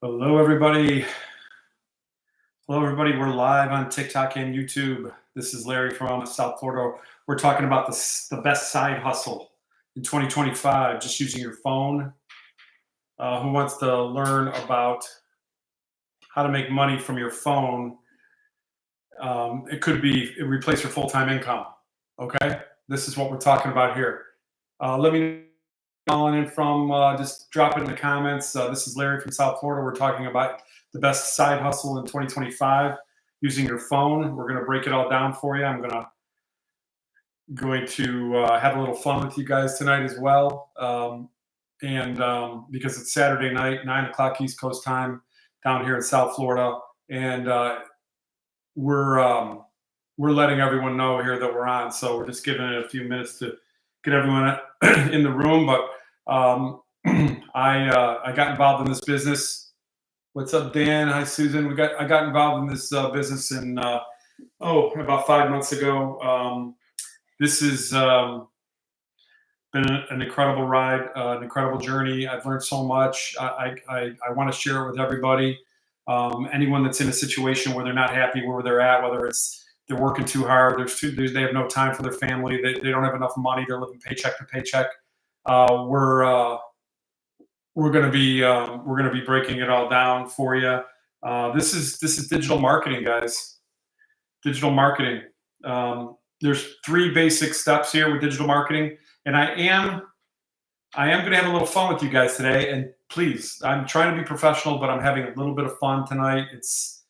Hello, everybody. Hello, everybody. We're live on TikTok and YouTube. This is Larry from South Florida. We're talking about the best side hustle in 2025, just using your phone. Who wants to learn about how to make money from your phone? It could be replace your full-time income. Okay, this is what we're talking about here. Let me know calling in from. Just drop it in the comments. This is Larry from South Florida. We're talking about the best side hustle in 2025 using your phone. We're going to break it all down for you. I'm going to have a little fun with you guys tonight as well. And because it's Saturday night, 9 o'clock East Coast time down here in South Florida, and we're letting everyone know here that we're on. So we're just giving it a few minutes to get everyone in the room. But I got involved in this business. What's up, Dan? Hi, Susan. I got involved in this business in about 5 months ago. This has been an incredible ride, an incredible journey. I've learned so much. I want to share it with everybody. Anyone that's in a situation where they're not happy where they're at, whether it's they're working too hard, they have no time for their family, they don't have enough money, they're living paycheck to paycheck. We're going to be breaking it all down for you. This is digital marketing, guys. Digital marketing. There's 3 basic steps here with digital marketing, and I am going to have a little fun with you guys today. And please, I'm trying to be professional, but I'm having a little bit of fun tonight. It's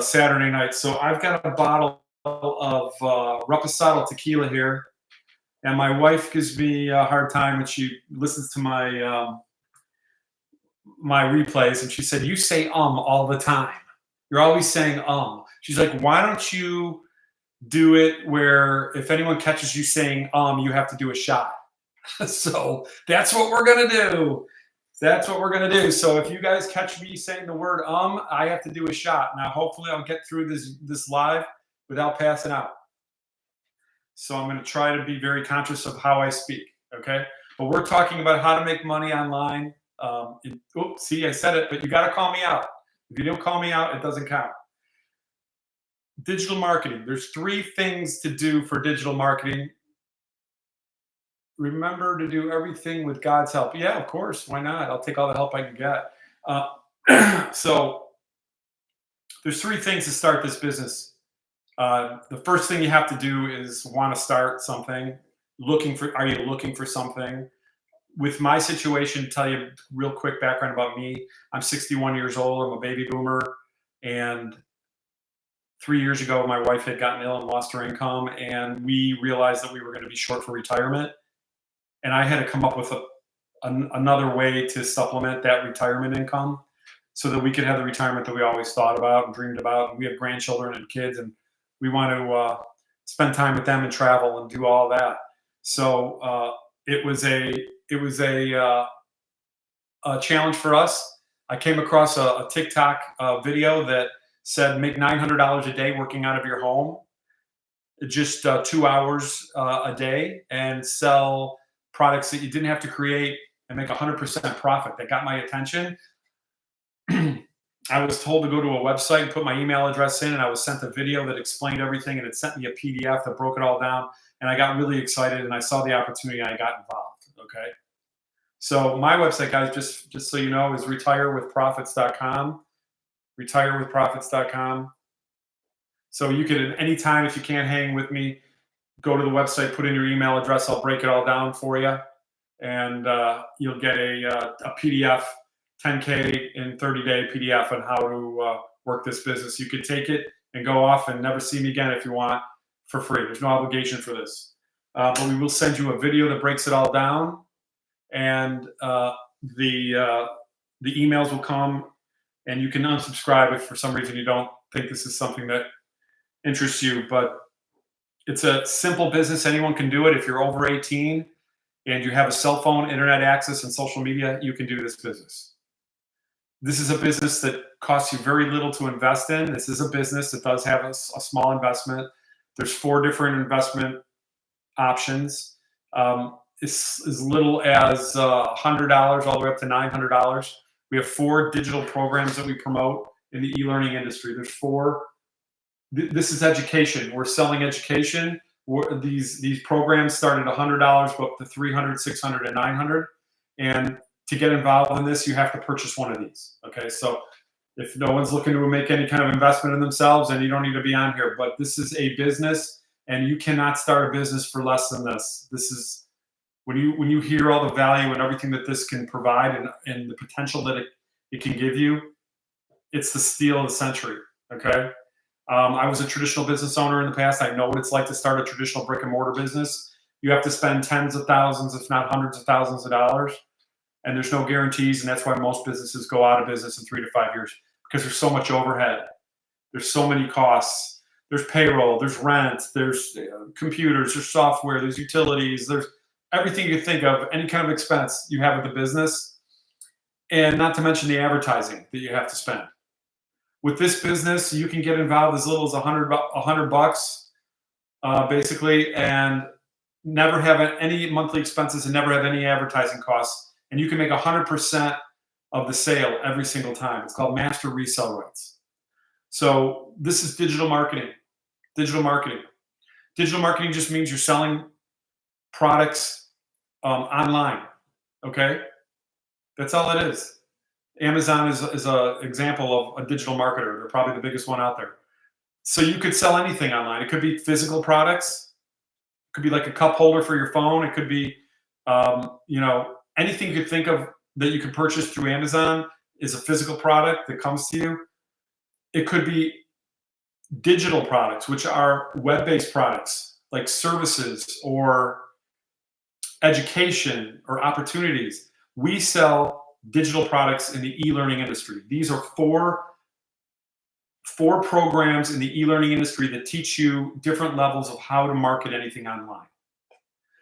Saturday night, so I've got a bottle of Reposado tequila here, and my wife gives me a hard time when she listens to my my replays, and she said, "You say all the time. You're always saying." She's like, "Why don't you do it where if anyone catches you saying you have to do a shot?" So that's what we're gonna do. That's what we're gonna do. So if you guys catch me saying the word I have to do a shot. Now, hopefully, I'll get through this live without passing out. So I'm gonna try to be very conscious of how I speak. Okay, but we're talking about how to make money online. Oops, see, I said it, but you got to call me out. If you don't call me out, it doesn't count. Digital marketing. There's 3 things to do for digital marketing. Remember to do everything with God's help. Yeah, of course. Why not? I'll take all the help I can get. So there's 3 things to start this business. The first thing you have to do is want to start something. Are you looking for something? With my situation, tell you real quick background about me. I'm 61 years old. I'm a baby boomer. And 3 years ago, my wife had gotten ill and lost her income. And we realized that we were going to be short for retirement. And I had to come up with another way to supplement that retirement income so that we could have the retirement that we always thought about and dreamed about. And we have grandchildren and kids, and we want to spend time with them and travel and do all that. So it was a challenge for us. I came across a TikTok video that said make $900 a day working out of your home, just 2 hours a day, and sell products that you didn't have to create and make 100% profit. That got my attention. I was told to go to a website and put my email address in, and I was sent a video that explained everything, and it sent me a PDF that broke it all down. And I got really excited, and I saw the opportunity, and I got involved. Okay. So my website, guys, just so you know, is retirewithprofits.com. Retirewithprofits.com. So you can, at any time, if you can't hang with me, go to the website, put in your email address. I'll break it all down for you, and you'll get a PDF, 10K in 30-day PDF on how to work this business. You could take it and go off and never see me again if you want, for free. There's no obligation for this, but we will send you a video that breaks it all down, and the emails will come, and you can unsubscribe if for some reason you don't think this is something that interests you. But it's a simple business. Anyone can do it. If you're over 18 and you have a cell phone, internet access, and social media, you can do this business. This is a business that costs you very little to invest in. This is a business that does have a small investment. There's 4 different investment options. It's as little as $100 all the way up to $900. We have 4 digital programs that we promote in the e-learning industry. There's 4. This is education. We're selling education. These programs start at $100, go up to $300, $600, and $900. And to get involved in this, you have to purchase one of these. Okay, so if no one's looking to make any kind of investment in themselves, then you don't need to be on here. But this is a business, and you cannot start a business for less than this. This is when you hear all the value and everything that this can provide, and the potential that it can give you. It's the steal of the century. Okay. I was a traditional business owner in the past. I know what it's like to start a traditional brick and mortar business. You have to spend tens of thousands, if not hundreds of thousands of dollars, and there's no guarantees. And that's why most businesses go out of business in 3 to 5 years, because there's so much overhead. There's so many costs. There's payroll, there's rent, there's computers, there's software, there's utilities, there's everything you think of, any kind of expense you have with the business, and not to mention the advertising that you have to spend. With this business, you can get involved as little as $100, basically, and never have any monthly expenses and never have any advertising costs. And you can make 100% of the sale every single time. It's called master resale rights. So this is digital marketing. Digital marketing. Digital marketing just means you're selling products online. Okay, that's all it is. Amazon is an example of a digital marketer. They're probably the biggest one out there. So you could sell anything online. It could be physical products. It could be like a cup holder for your phone. It could be, anything you could think of that you could purchase through Amazon is a physical product that comes to you. It could be digital products, which are web-based products like services or education or opportunities. We sell digital products in the e-learning industry. These are four programs in the e-learning industry that teach you different levels of how to market anything online.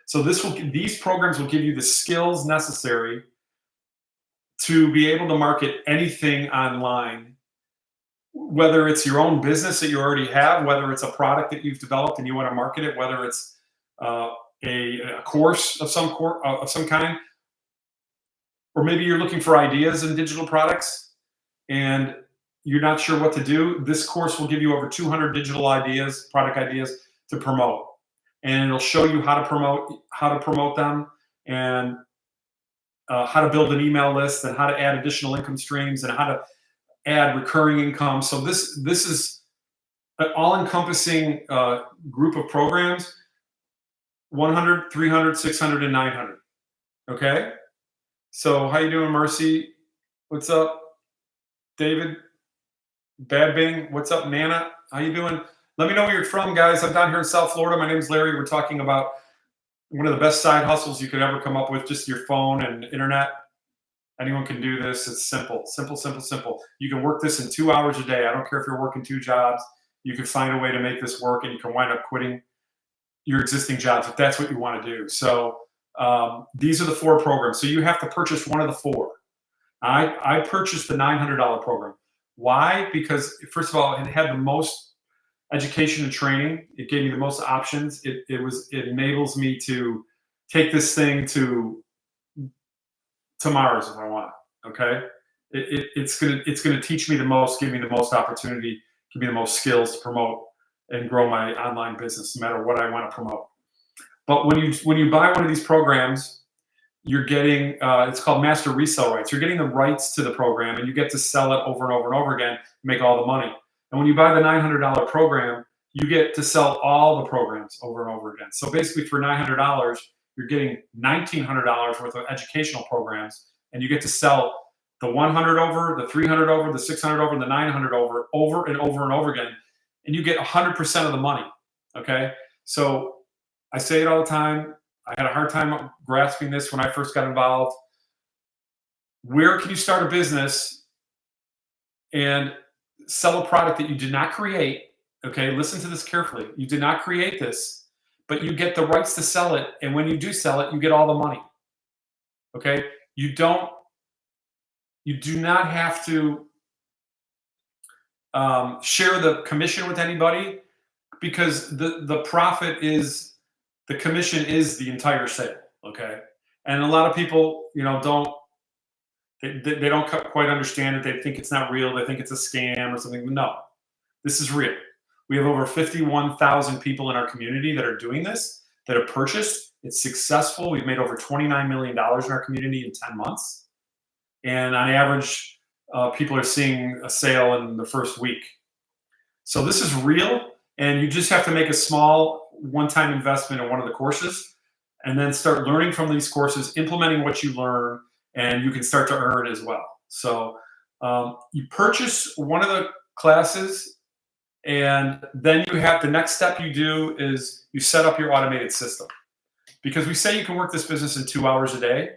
So these programs will give you the skills necessary to be able to market anything online, whether it's your own business that you already have, whether it's a product that you've developed and you want to market it, whether it's a course of some kind, or maybe you're looking for ideas in digital products and you're not sure what to do. This course will give you over 200 digital ideas, product ideas to promote, and it'll show you how to promote them, and how to build an email list, and how to add additional income streams, and how to add recurring income. So this is an all-encompassing group of programs: 100, 300, 600, and 900. Okay. So how you doing, Mercy? What's up, David? Bad Bing. What's up, Nana? How you doing? Let me know where you're from, guys. I'm down here in South Florida. My name's Larry. We're talking about one of the best side hustles you could ever come up with, just your phone and internet. Anyone can do this. It's simple, simple, simple, simple. You can work this in 2 hours a day. I don't care if you're working 2 jobs. You can find a way to make this work, and you can wind up quitting your existing jobs if that's what you want to do. So these are the 4 programs. So you have to purchase one of the 4. I purchased the $900 program. Why? Because first of all, it had the most education and training. It gave me the most options. It enables me to take this thing to Mars if I want. Okay, it's gonna teach me the most, give me the most opportunity, give me the most skills to promote and grow my online business, no matter what I want to promote. But when you buy one of these programs, you're getting it's called master resale rights. You're getting the rights to the program, and you get to sell it over and over and over again, make all the money. And when you buy the $900 program, you get to sell all the programs over and over again. So basically, for $900, you're getting $1,900 worth of educational programs, and you get to sell the 100 over, the 300 over, the 600 over, and the 900 over and over and over again, and you get 100% of the money. Okay, so I say it all the time. I had a hard time grasping this when I first got involved. Where can you start a business and sell a product that you did not create? Okay, listen to this carefully. You did not create this, but you get the rights to sell it. And when you do sell it, you get all the money. Okay, you do not have to share the commission with anybody, because the profit is, the commission is the entire sale. Okay, and a lot of people, don't They don't quite understand it. They think it's not real. They think it's a scam or something. No, this is real. We have over 51,000 people in our community that are doing this, that have purchased. It's successful. We've made over $29 million in our community in 10 months. And on average, people are seeing a sale in the first week. So this is real. And you just have to make a small one-time investment in one of the courses and then start learning from these courses, implementing what you learn, and you can start to earn as well. So you purchase one of the classes, and then you have the next step you do is you set up your automated system. Because we say you can work this business in 2 hours a day.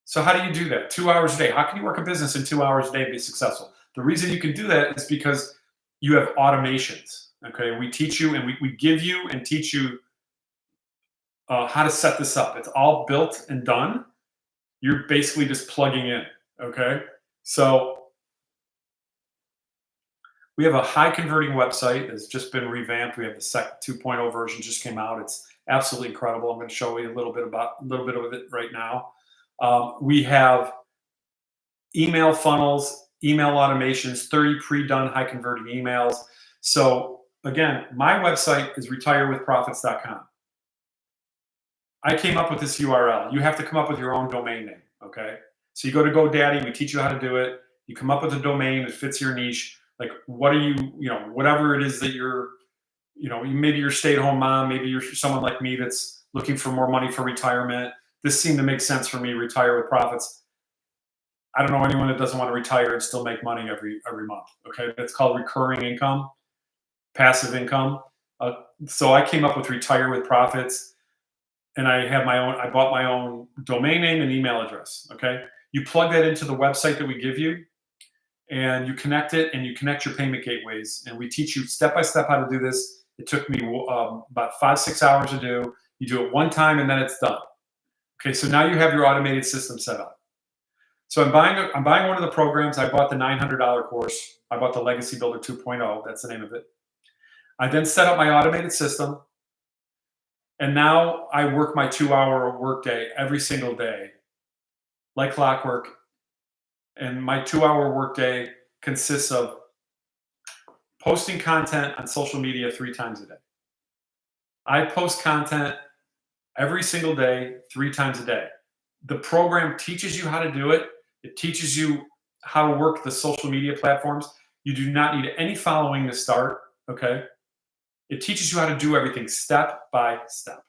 So how do you do that? 2 hours a day. How can you work a business in 2 hours a day and be successful? The reason you can do that is because you have automations. Okay, we teach you and we give you and teach you how to set this up. It's all built and done. You're basically just plugging in. Okay, so we have a high converting website that's just been revamped. We have the second 2.0 version just came out. It's absolutely incredible. I'm going to show you a little bit of it right now. We have email funnels, email automations, 30 pre-done high converting emails. So again, my website is retirewithprofits.com. I came up with this URL. You have to come up with your own domain name. Okay. So you go to GoDaddy, we teach you how to do it. You come up with a domain that fits your niche. Like, what are you, whatever it is that you're, maybe you're a stay-at-home mom, maybe you're someone like me that's looking for more money for retirement. This seemed to make sense for me, Retire with Profits. I don't know anyone that doesn't want to retire and still make money every month. Okay. It's called recurring income, passive income. So I came up with Retire with Profits, and I bought my own domain name and email address. Okay. You plug that into the website that we give you, and you connect it, and you connect your payment gateways. And we teach you step-by-step how to do this. It took me about 5-6 hours to do. You do it one time, and then it's done. Okay, so now you have your automated system set up. So I'm buying one of the programs. I bought the $900 course. I bought the Legacy Builder 2.0. That's the name of it. I then set up my automated system, and now I work my 2-hour workday every single day, like clockwork. And my 2-hour workday consists of posting content on social media 3 times a day. I post content every single day, 3 times a day. The program teaches you how to do it. It teaches you how to work the social media platforms. You do not need any following to start, okay? It teaches you how to do everything step by step.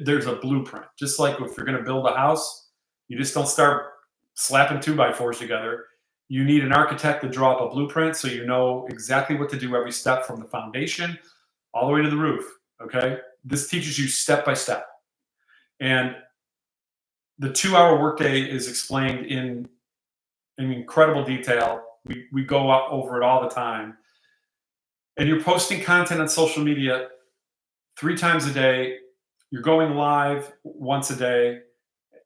There's a blueprint. Just like if you're going to build a house, you just don't start slapping 2x4s together. You need an architect to draw up a blueprint so you know exactly what to do every step from the foundation all the way to the roof, okay? This teaches you step by step. And the 2-hour workday is explained in incredible detail. We go over it all the time. And you're posting content on social media 3 times a day. You're going live once a day.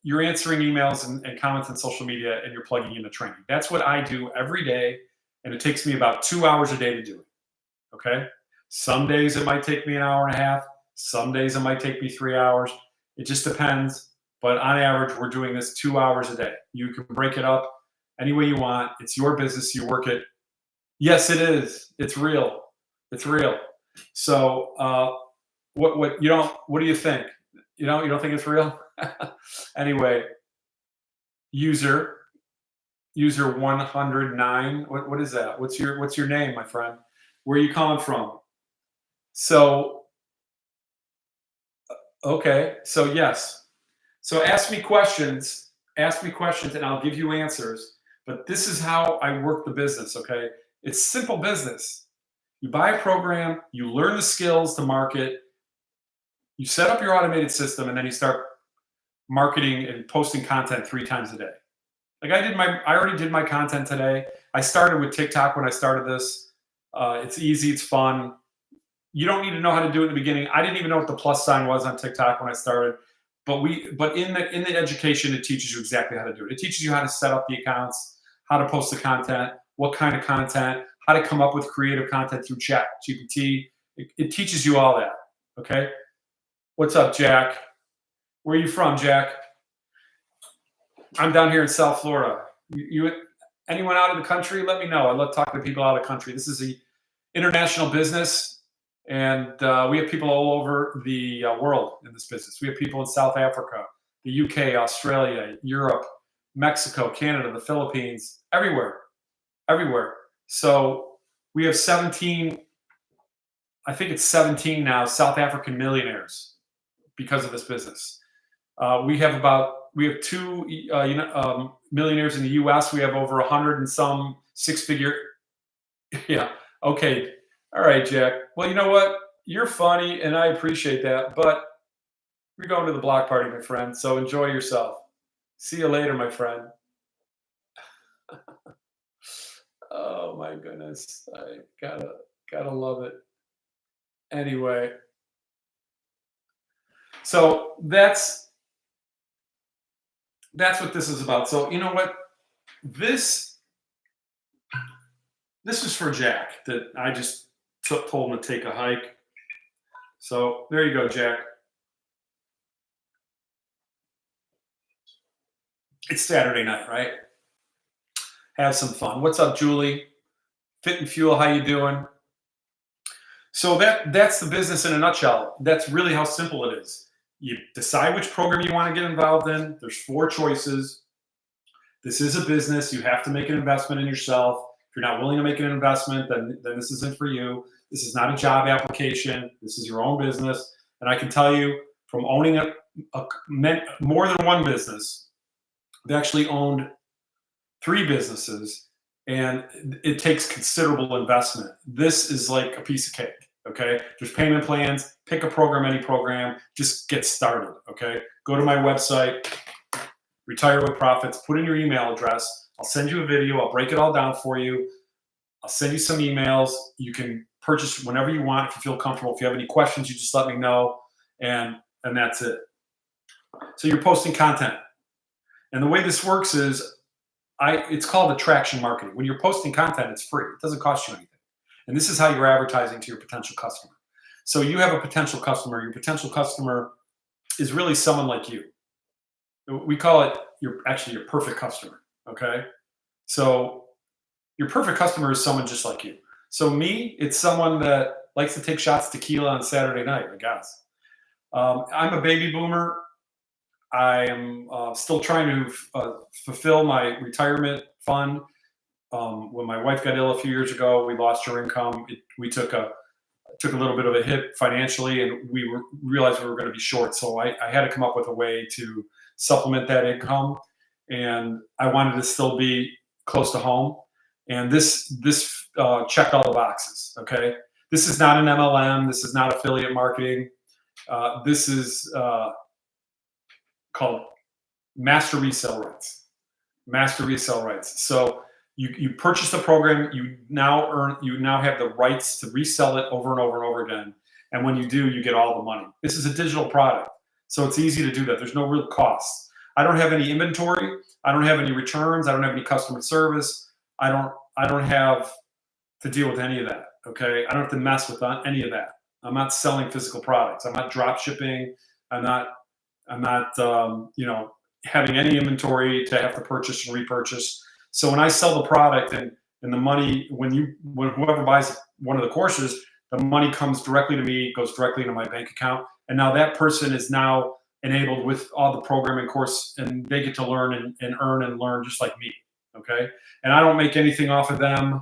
You're answering emails and comments on social media, and you're plugging in the training. That's what I do every day, and it takes me about 2 hours a day to do it, okay? Some days it might take me an hour and a half. Some days it might take me 3 hours. It just depends, but on average, we're doing this 2 hours a day. You can break it up any way you want. It's your business. You work it. Yes, it is. It's real. It's real. So what do you think? You don't think it's real? Anyway, user 109. What is that? What's your name, my friend? Where are you calling from? So, okay. So yes. So ask me questions, and I'll give you answers. But this is how I work the business, okay? It's simple business. You buy a program, you learn the skills to market, you set up your automated system, and then you start marketing and posting content 3 times a day. Like I already did my content today. I started with TikTok when I started this. It's easy, it's fun. You don't need to know how to do it in the beginning. I didn't even know what the plus sign was on TikTok when I started. But in the education, it teaches you exactly how to do it. It teaches you how to set up the accounts, how to post the content, what kind of content, how to come up with creative content through ChatGPT. It teaches you all that. Okay. What's up, Jack? Where are you from, Jack? I'm down here in South Florida. Anyone out of the country? Let me know. I love talking to people out of the country. This is a international business, and we have people all over the world in this business. We have people in South Africa, the UK, Australia, Europe, Mexico, Canada, the Philippines, everywhere, everywhere. So we have 17, I think it's 17 now, South African millionaires because of this business. We have two millionaires in the U.S. We have over 100 and some six-figure. Yeah. Okay. All right, Jack. Well, you know what? You're funny, and I appreciate that. But we're going to the block party, my friend. So enjoy yourself. See you later, my friend. Oh my goodness. I gotta love it. Anyway, so that's what this is about. So you know what? This is for Jack that I just told him to take a hike. So there you go, Jack. It's Saturday night, right? Have some fun. What's up, Julie? Fit and Fuel, how you doing? So that's the business in a nutshell. That's really how simple it is. You decide which program you want to get involved in. There's 4 choices. This is a business. You have to make an investment in yourself. If you're not willing to make an investment, then this isn't for you. This is not a job application. This is your own business. And I can tell you from owning more than one business, I've actually owned 3 businesses, and it takes considerable investment. This is like a piece of cake. Okay. There's payment plans. Pick a program, any program. Just get started. Okay. Go to my website, Retire with Profits. Put in your email address. I'll send you a video. I'll break it all down for you. I'll send you some emails. You can purchase whenever you want if you feel comfortable. If you have any questions, you just let me know, and that's it. So you're posting content, and the way this works is it's called attraction marketing. When you're posting content, it's free. It doesn't cost you anything. And this is how you're advertising to your potential customer. So you have a potential customer. Your potential customer is really someone like you. We call it your perfect customer. Okay. So your perfect customer is someone just like you. So me, it's someone that likes to take shots tequila on Saturday night, I guess. I'm a baby boomer. I am still trying to fulfill my retirement fund. When my wife got ill a few years ago, we lost her income. We took a little bit of a hit financially, and we realized we were going to be short. So I had to come up with a way to supplement that income, and I wanted to still be close to home. And this checked all the boxes. Okay, this is not an MLM. This is not affiliate marketing. This is called master resale rights. Master resale rights. So you purchase the program, you now have the rights to resell it over and over and over again. And when you do, you get all the money. This is a digital product, so it's easy to do that. There's no real costs. I don't have any inventory. I don't have any returns. I don't have any customer service. I don't have to deal with any of that. Okay, I don't have to mess with any of that. I'm not selling physical products. I'm not drop shipping. I'm not having any inventory to have to purchase and repurchase. So when I sell the product and the money, when whoever buys one of the courses, the money comes directly to me, goes directly into my bank account. And now that person is now enabled with all the programming course, and they get to learn and earn and learn just like me. Okay. And I don't make anything off of them.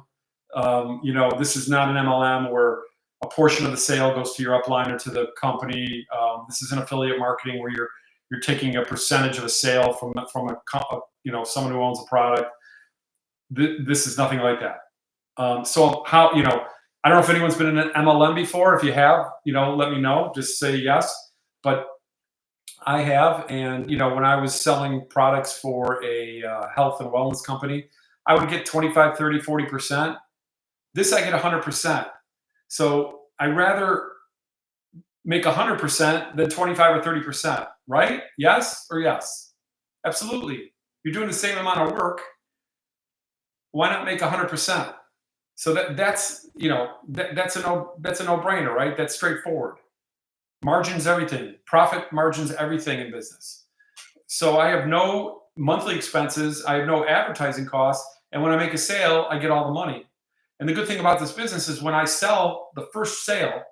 This is not an MLM where a portion of the sale goes to your upline or to the company. This is an affiliate marketing where you're taking a percentage of a sale from someone who owns a product. This is nothing like that. So how, I don't know if anyone's been in an MLM before. If you have, let me know. Just say yes. But I have, and when I was selling products for a health and wellness company, I would get 25, 30, 40%. This I get 100%. So I rather make 100% than 25 or 30%, right? Yes or yes? Absolutely. You're doing the same amount of work. Why not make 100%? So that's a no-brainer, right? That's straightforward. Margins, everything. Profit margins, everything in business. So I have no monthly expenses. I have no advertising costs. And when I make a sale, I get all the money. And the good thing about this business is when I sell the first sale,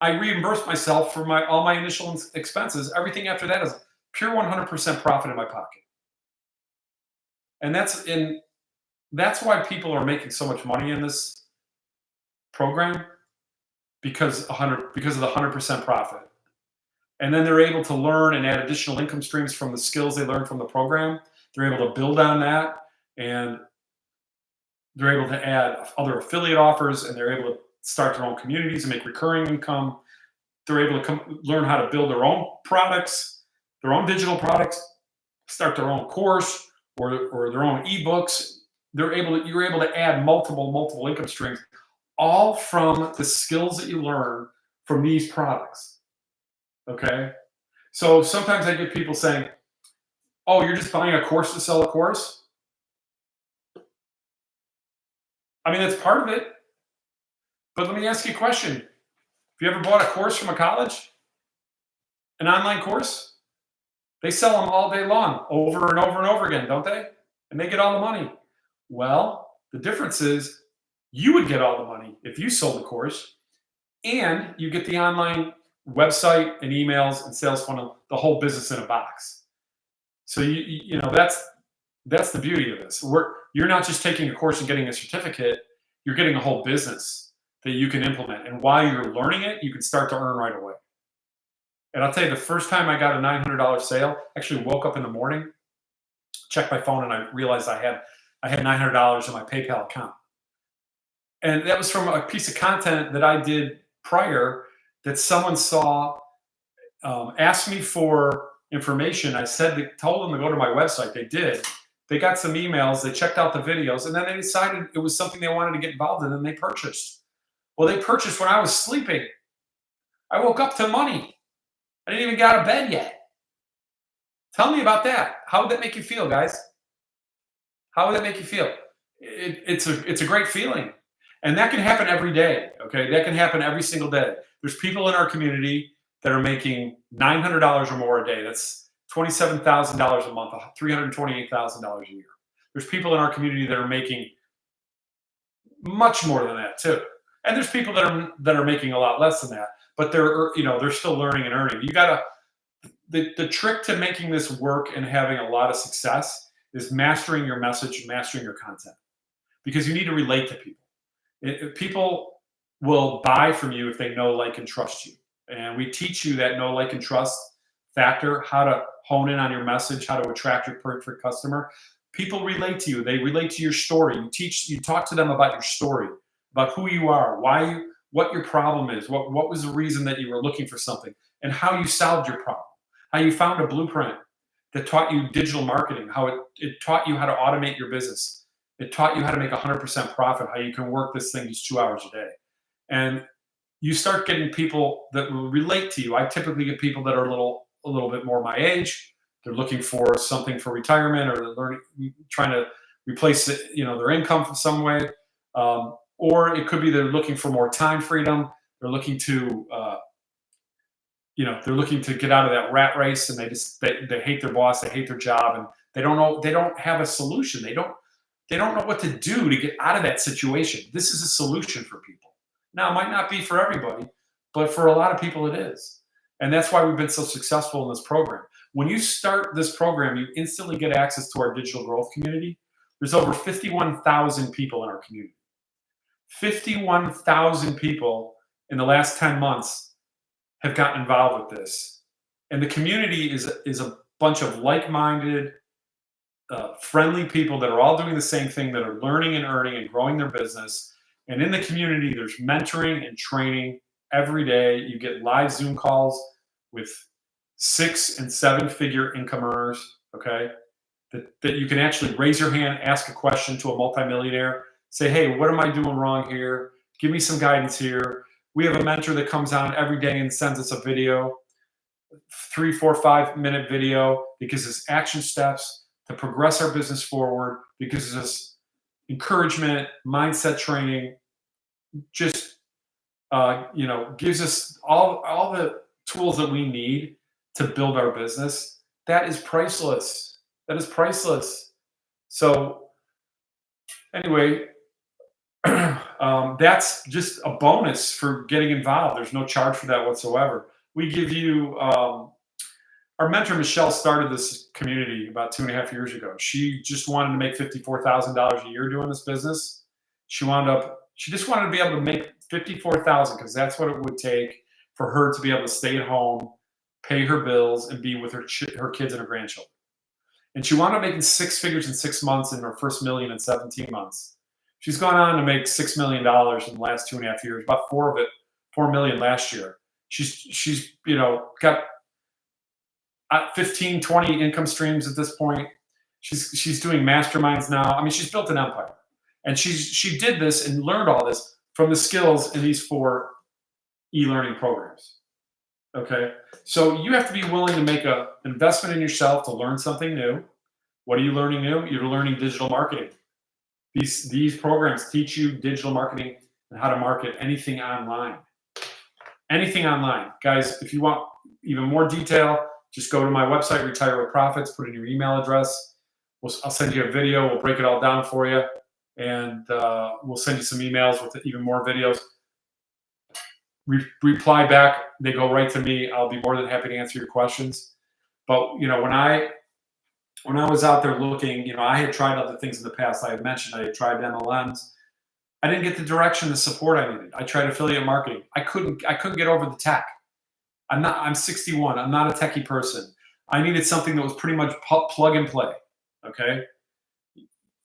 I reimburse myself for all my initial expenses. Everything after that is pure 100% profit in my pocket. And that's why people are making so much money in this program, because of the 100% profit. And then they're able to learn and add additional income streams from the skills they learned from the program. They're able to build on that, and they're able to add other affiliate offers, and they're able to start their own communities and make recurring income. They're able to learn how to build their own products, their own digital products, start their own course or their own ebooks. You're able to add multiple income streams, all from the skills that you learn from these products. Okay. So sometimes I get people saying, "Oh, you're just buying a course to sell a course." I mean, that's part of it. But let me ask you a question. Have you ever bought a course from a college? An online course? They sell them all day long, over and over and over again, don't they? And they get all the money. Well, the difference is you would get all the money if you sold the course, and you get the online website and emails and sales funnel, the whole business in a box. So that's the beauty of this. You're not just taking a course and getting a certificate, you're getting a whole business that you can implement. And while you're learning it, you can start to earn right away. And I'll tell you, the first time I got a $900 sale, I actually woke up in the morning, checked my phone, and I realized I had $900 in my PayPal account. And that was from a piece of content that I did prior that someone saw, asked me for information. Told them to go to my website. They did. They got some emails, they checked out the videos, and then they decided it was something they wanted to get involved in, and they purchased. Well, they purchased when I was sleeping. I woke up to money. I didn't even get out of bed yet. Tell me about that. How would that make you feel, guys? How would that make you feel? It's a great feeling. And that can happen every day, okay? That can happen every single day. There's people in our community that are making $900 or more a day. That's $27,000 a month, $328,000 a year. There's people in our community that are making much more than that too. And there's people that are making a lot less than that, but they're still learning and earning. The trick to making this work and having a lot of success is mastering your message, mastering your content, because you need to relate to people. People will buy from you if they know, like, and trust you. And we teach you that know, like, and trust factor, how to hone in on your message, how to attract your perfect customer. People relate to you. They relate to your story. You talk to them about your story, about who you are, what your problem is, what was the reason that you were looking for something, and how you solved your problem, how you found a blueprint that taught you digital marketing, how it taught you how to automate your business. It taught you how to make 100% profit, how you can work this thing just 2 hours a day. And you start getting people that will relate to you. I typically get people that are a little bit more my age. They're looking for something for retirement, or they're trying to replace their income from some way. Or it could be they're looking for more time freedom. They're looking to get out of that rat race, and they hate their boss, they hate their job, and they don't have a solution. They don't know what to do to get out of that situation. This is a solution for people. Now, it might not be for everybody, but for a lot of people it is. And that's why we've been so successful in this program. When you start this program, you instantly get access to our digital growth community. There's over 51,000 people in our community. 51,000 people in the last 10 months have gotten involved with this. And the community is a bunch of like-minded, friendly people that are all doing the same thing, that are learning and earning and growing their business. And in the community, there's mentoring and training every day. You get live Zoom calls with 6- and 7-figure income earners, okay? That you can actually raise your hand, ask a question to a multimillionaire, say, hey, what am I doing wrong here? Give me some guidance here. We have a mentor that comes on every day and sends us a video, 3, 4, 5-minute video, that gives us action steps to progress our business forward, because of this encouragement, mindset training, just gives us all the tools that we need to build our business. That is priceless. That is priceless. So anyway, that's just a bonus for getting involved. There's no charge for that whatsoever. We give you our mentor Michelle started this community about 2.5 years ago. She just wanted to make $54,000 a year doing this business. She just wanted to be able to make 54,000 because that's what it would take for her to be able to stay at home, pay her bills, and be with her kids and her grandchildren. And she wound up making six figures in 6 months and her first million in 17 months. She's gone on to make $6 million in the last 2.5 years, about 4 million last year. She's got 15, 20 income streams at this point. She's doing masterminds now. I mean, she's built an empire. And she did this and learned all this from the skills in these 4 e-learning programs. Okay. So you have to be willing to make an investment in yourself to learn something new. What are you learning new? You're learning digital marketing. These programs teach you digital marketing and how to market anything online. Anything online. Guys, if you want even more detail, just go to my website, Retire with Profits, put in your email address. I'll send you a video. We'll break it all down for you. And we'll send you some emails with even more videos. Reply back. They go right to me. I'll be more than happy to answer your questions. But, when I was out there looking, I had tried other things in the past. I had mentioned I had tried MLMs. I didn't get the direction, the support I needed. I tried affiliate marketing. I couldn't get over the tech. I'm 61. I'm not a techie person. I needed something that was pretty much plug and play. Okay.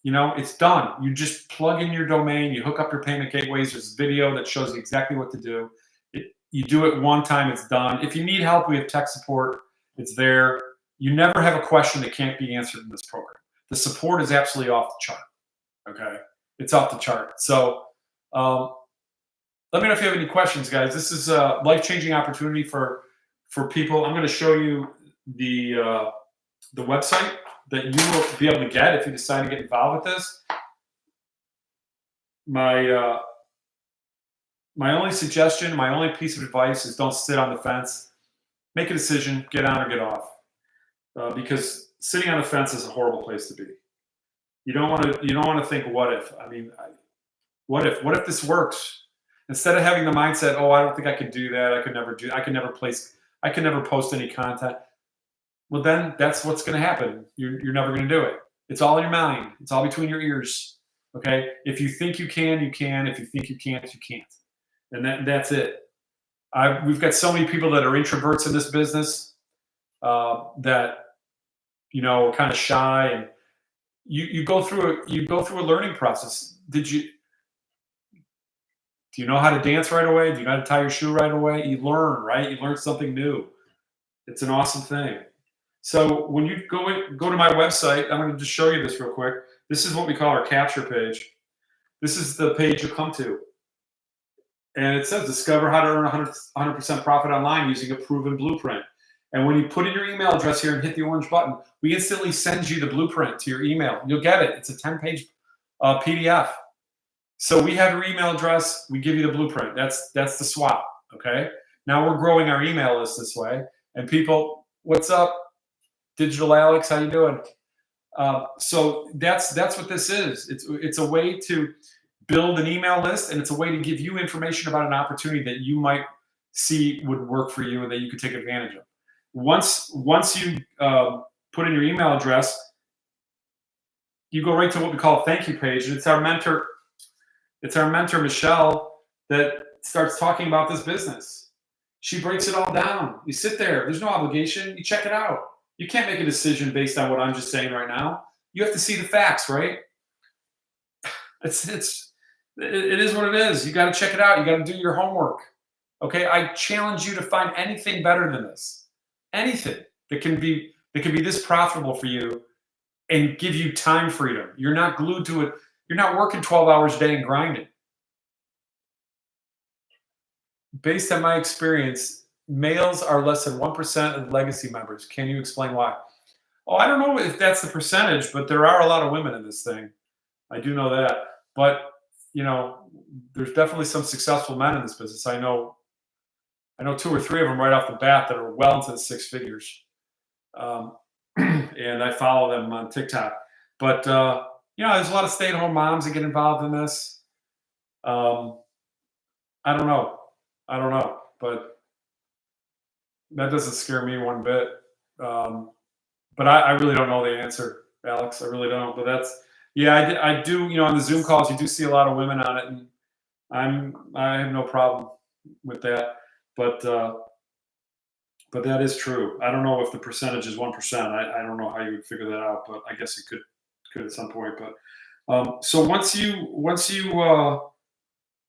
It's done. You just plug in your domain, you hook up your payment gateways. There's a video that shows you exactly what to do. You do it one time, it's done. If you need help, we have tech support. It's there. You never have a question that can't be answered in this program. The support is absolutely off the chart. Okay. It's off the chart. So let me know if you have any questions, guys. This is a life-changing opportunity for people. I'm going to show you the website that you will be able to get if you decide to get involved with this. My only suggestion, my only piece of advice is don't sit on the fence. Make a decision, get on or get off. Because sitting on the fence is a horrible place to be. You don't want to think, what if? I mean, what if this works? Instead of having the mindset, oh, I don't think I could do that. I could never post any content. Well, then that's what's going to happen. You're never going to do it. It's all in your mind. It's all between your ears. Okay. If you think you can, you can. If you think you can't, you can't. And that's it. We've got so many people that are introverts in this business that are kind of shy, and you go through a learning process. Do you know how to dance right away? Do you know how to tie your shoe right away? You learn, right? You learn something new. It's an awesome thing. So when you go to my website, I'm going to just show you this real quick. This is what we call our capture page. This is the page you'll come to. And it says, discover how to earn 100% profit online using a proven blueprint. And when you put in your email address here and hit the orange button, we instantly send you the blueprint to your email. You'll get it. It's a 10-page PDF. So we have your email address. We give you the blueprint. That's the swap. Okay. Now we're growing our email list this way. And people, what's up? Digital Alex, how you doing? So that's what this is. It's a way to build an email list, and it's a way to give you information about an opportunity that you might see would work for you and that you could take advantage of. Once you put in your email address, you go right to what we call a thank you page, and it's our mentor Michelle that starts talking about this business. She breaks it all down. You sit there. There's no obligation. You check it out. You can't make a decision based on what I'm just saying right now. You have to see the facts, right? It is what it is. You got to check it out. You got to do your homework. Okay. I challenge you to find anything better than this. Anything that can be this profitable for you and give you time freedom. You're not glued to it. You're not working 12 hours a day and grinding. Based on my experience, males are less than 1% of legacy members. Can you explain why? Oh, I don't know if that's the percentage, but there are a lot of women in this thing. I do know that. But, there's definitely some successful men in this business. I know 2 or 3 of them right off the bat that are well into the 6 figures. and I follow them on TikTok. But there's a lot of stay-at-home moms that get involved in this. Um, I don't know. I don't know, but that doesn't scare me one bit. Um, but I really don't know the answer, Alex. I really don't. But yeah, I do. On the Zoom calls, you do see a lot of women on it, and I have no problem with that. But but that is true. I don't know if the percentage is 1%. I don't know how you would figure that out, but I guess it could at some point. But so once you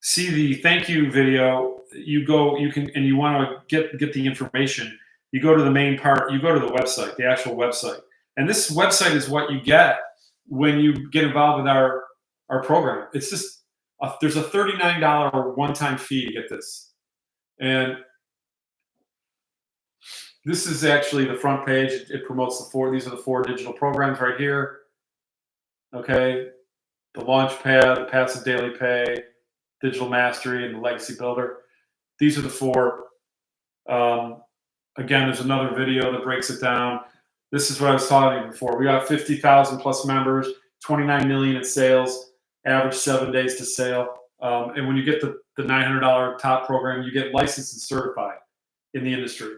see the thank you video, you can, and you want to get the information, you go to the main part, you go to the website, the actual website. And this website is what you get when you get involved with our program. It's just there's a $39 one-time fee to get this. And this is actually the front page. It promotes these are the 4 digital programs right here. Okay. The Launchpad, the Passive Daily Pay, Digital Mastery, and the Legacy Builder. These are the 4. Again, there's another video that breaks it down. This is what I was talking about before. We got 50,000 plus members, 29 million in sales, average 7 days to sale. And when you get the $900 top program, you get licensed and certified in the industry.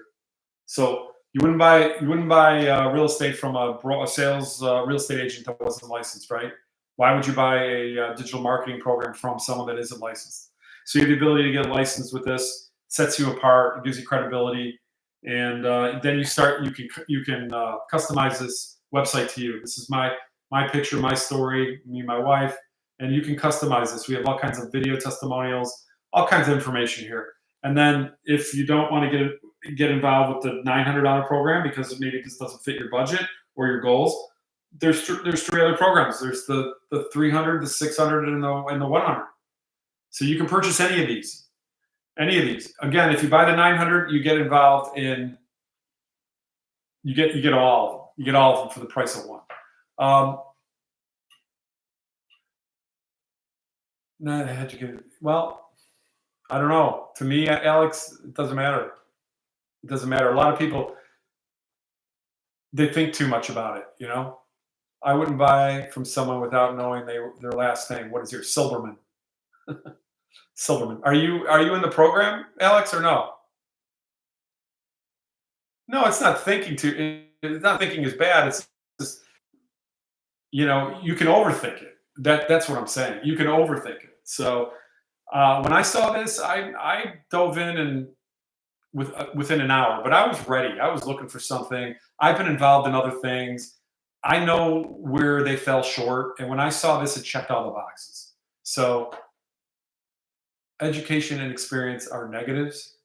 So you wouldn't buy real estate from a sales real estate agent that wasn't licensed, right? Why would you buy a digital marketing program from someone that isn't licensed? So you have the ability to get licensed with this. Sets you apart. It gives you credibility, and then you can customize this website to you. This is my picture, my story, me, my wife, and you can customize this. We have all kinds of video testimonials, all kinds of information here. And then if you don't want to get involved with the $900 program because maybe this doesn't fit your budget or your goals, there's 3 other programs. There's the 300, the 600, and the 100. So you can purchase any of these. Any of these. Again, if you buy the 900, you get involved in. You get all of them. You get all of them for the price of one. Well, I don't know. To me, Alex, it doesn't matter. It doesn't matter. A lot of people, they think too much about it. I wouldn't buy from someone without knowing their last name. What is your Silberman? Silberman. Are you in the program, Alex, or no? No, it's not thinking too. It's not thinking is bad. It's just you can overthink it. That's what I'm saying. You can overthink it. So when I saw this, I dove in and within an hour, but I was ready. I was looking for something. I've been involved in other things. I know where they fell short, and when I saw this, it checked all the boxes. So education and experience are negatives.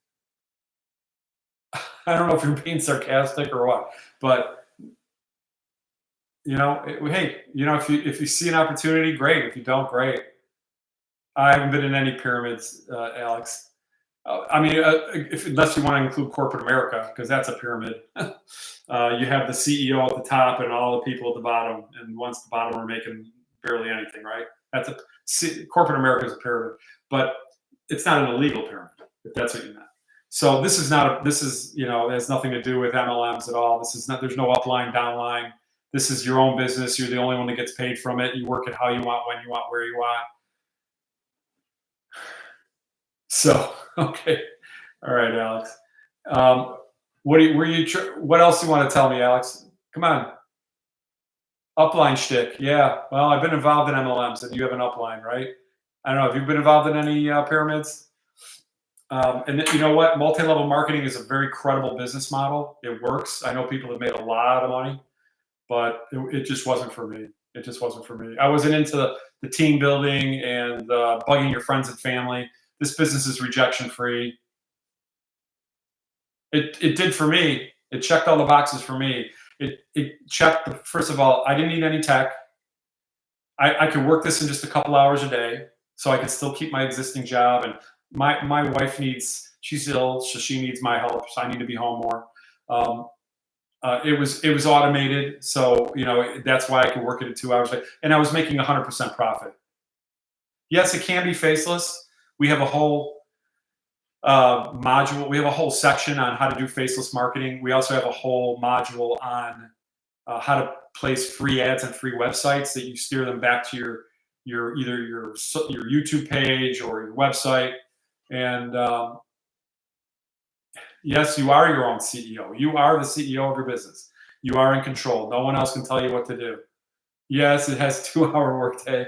I don't know if you're being sarcastic or what, but hey, if you see an opportunity, great. If you don't, great. I haven't been in any pyramids, Alex. Unless you want to include corporate America, because that's a pyramid. You have the CEO at the top and all the people at the bottom, and once the bottom are making barely anything, right? Corporate America is a pyramid, but it's not an illegal pyramid, if that's what you meant. So this is it has nothing to do with MLMs at all. There's no upline, downline. This is your own business. You're the only one that gets paid from it. You work it how you want, when you want, where you want. So, okay. All right, Alex. What else do you want to tell me, Alex? Come on. Upline shtick. Yeah. Well, I've been involved in MLMs, and you have an upline, right? I don't know. Have you been involved in any pyramids? And you know what? Multi-level marketing is a very credible business model. It works. I know people have made a lot of money, but it just wasn't for me. It just wasn't for me. I wasn't into the team building and bugging your friends and family. This business is rejection free. It did for me. It checked all the boxes for me. It checked first of all, I didn't need any tech. I could work this in just a couple hours a day, so I could still keep my existing job. And my wife she's ill, so she needs my help. So I need to be home more. It was automated, so that's why I could work it in 2 hours, and I was making 100% profit. Yes, it can be faceless. We have a whole module. We have a whole section on how to do faceless marketing. We also have a whole module on how to place free ads on free websites that you steer them back to your either your YouTube page or your website. And yes, you are your own CEO. You are the CEO of your business. You are in control. No one else can tell you what to do. Yes, it has 2 hour workday.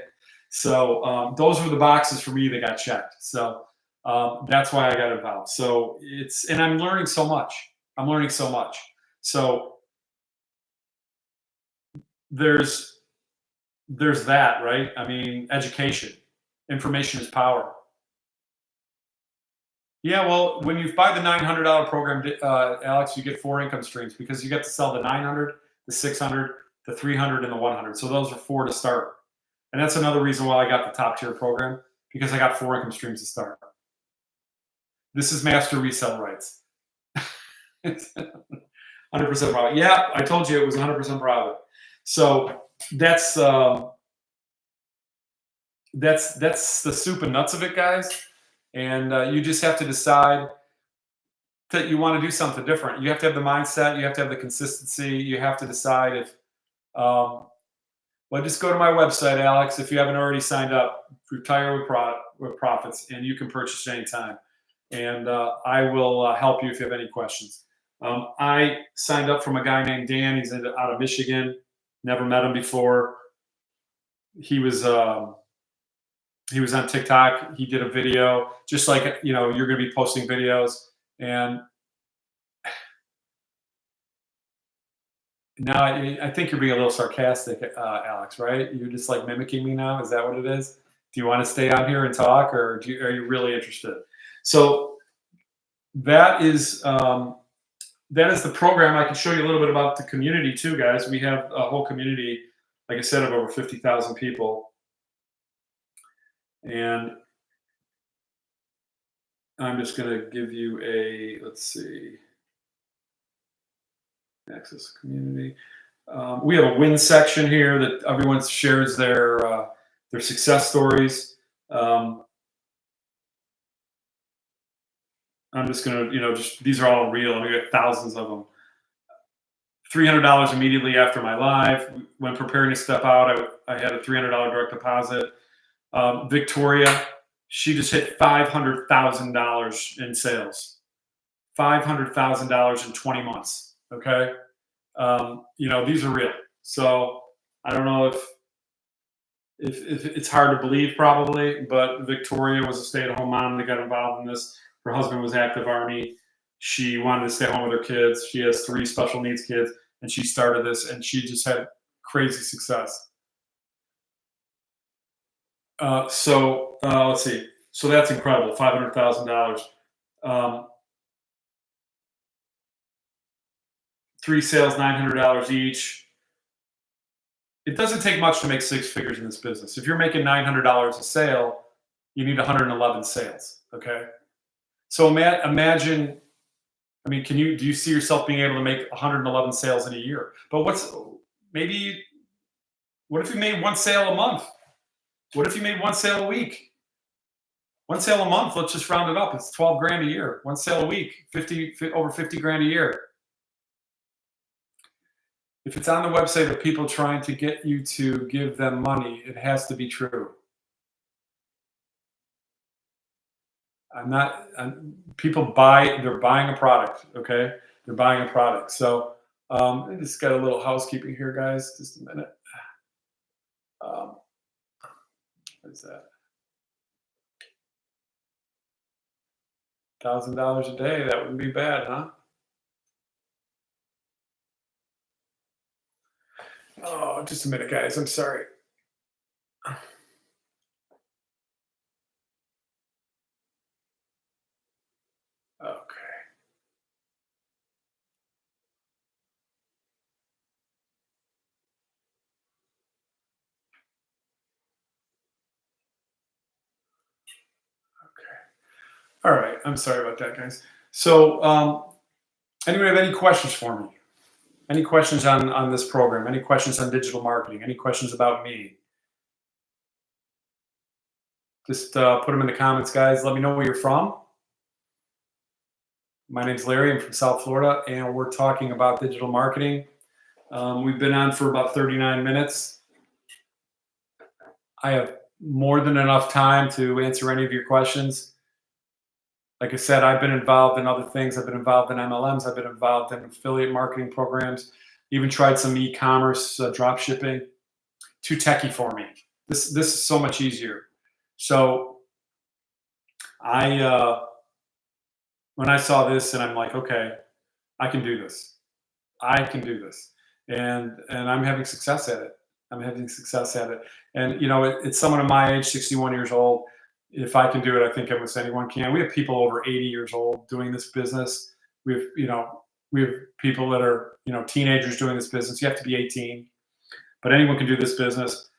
So those were the boxes for me that got checked. So that's why I got involved. So and I'm learning so much. I'm learning so much. So there's that, right? I mean, education, information is power. Yeah, well, when you buy the $900 program, Alex, you get 4 income streams because you get to sell the 900, the 600, the 300, and the 100. So those are 4 to start. And that's another reason why I got the top tier program because I got 4 income streams to start. This is master resale rights. It's 100% profit. Yeah, I told you it was 100% profit. So that's the soup and nuts of it, guys. And you just have to decide that you want to do something different. You have to have the mindset. You have to have the consistency. You have to decide if. Well, just go to my website, Alex. If you haven't already signed up, Retire with Profits, and you can purchase anytime. And I will help you if you have any questions. I signed up from a guy named Dan. He's out of Michigan. Never met him before. He was on TikTok. He did a video, just like you're going to be posting videos. And now I think you're being a little sarcastic, Alex. Right? You're just like mimicking me now. Is that what it is? Do you want to stay on here and talk, or are you really interested? So that is the program. I can show you a little bit about the community too, guys. We have a whole community, like I said, of over 50,000 people. And I'm just going to give you let's see, access community. We have a win section here that everyone shares their success stories. I'm just going to, these are all real. We got thousands of them. $300 immediately after my live. When preparing to step out, I had a $300 direct deposit. Victoria, she just hit $500,000 in sales. $500,000 in 20 months. Okay. These are real. So I don't know if it's hard to believe probably, but Victoria was a stay-at-home mom that got involved in this. Her husband was active Army. She wanted to stay home with her kids. She has 3 special needs kids, and she started this, and she just had crazy success. Let's see. So that's incredible. $500,000. 3 sales, $900 each. It doesn't take much to make 6 figures in this business. If you're making $900 a sale, you need 111 sales. Okay. So imagine. I mean, do you see yourself being able to make 111 sales in a year? But what if you made 1 sale a month? What if you made 1 sale a week? 1 sale a month, let's just round it up. It's 12 grand a year. 1 sale a week, over 50 grand a year. If it's on the website of people trying to get you to give them money, it has to be true. People they're buying a product, okay? They're buying a product. So I just got a little housekeeping here, guys. Just a minute. What is that? $1,000 a day. That wouldn't be bad, huh? Oh, just a minute, guys. I'm sorry. Okay. All right. I'm sorry about that, guys. So, anyone have any questions for me? Any questions on this program? Any questions on digital marketing? Any questions about me? Just put them in the comments, guys. Let me know where you're from. My name's Larry. I'm from South Florida, and we're talking about digital marketing. We've been on for about 39 minutes. I have more than enough time to answer any of your questions. Like I said, I've been involved in other things. I've been involved in MLMs. I've been involved in affiliate marketing programs. Even tried some e-commerce drop shipping. Too techy for me. This is so much easier. So I when I saw this and I'm like, okay, I can do this. I can do this, and I'm having success at it. I'm having success at it, and it's someone of my age, 61 years old. If I can do it, I think almost anyone can. We have people over 80 years old doing this business. We have we have people that are teenagers doing this business. You have to be 18, but anyone can do this business.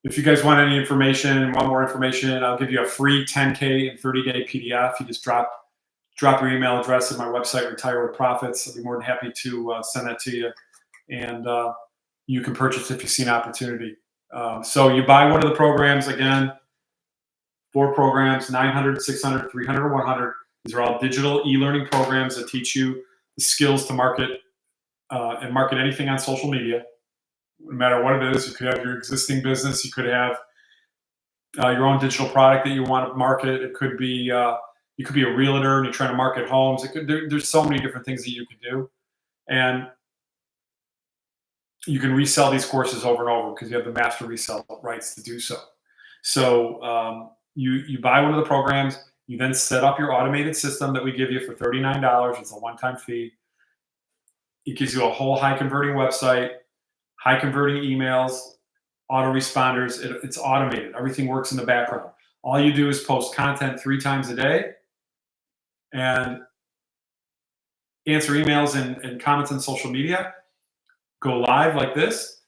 If you guys want any information, want more information, I'll give you a free 10K and 30-day PDF. You just drop your email address at my website, Retire with Profits. I'll be more than happy to send that to you, and you can purchase if you see an opportunity. So you buy one of the programs, again, 4 programs, 900, 600, 300, or 100. These are all digital e-learning programs that teach you the skills to market and market anything on social media, no matter what it is. You could have your existing business. You could have your own digital product that you want to market. It could be you could be a realtor and you're trying to market homes. There's so many different things that you could do, and you can resell these courses over and over because you have the master resell rights to do so. So you buy one of the programs. You then set up your automated system that we give you for $39. It's a one-time fee. It gives you a whole high converting website, high converting emails, autoresponders. It's automated. Everything works in the background. All you do is post content 3 times a day and answer emails and comments on social media. Go live like this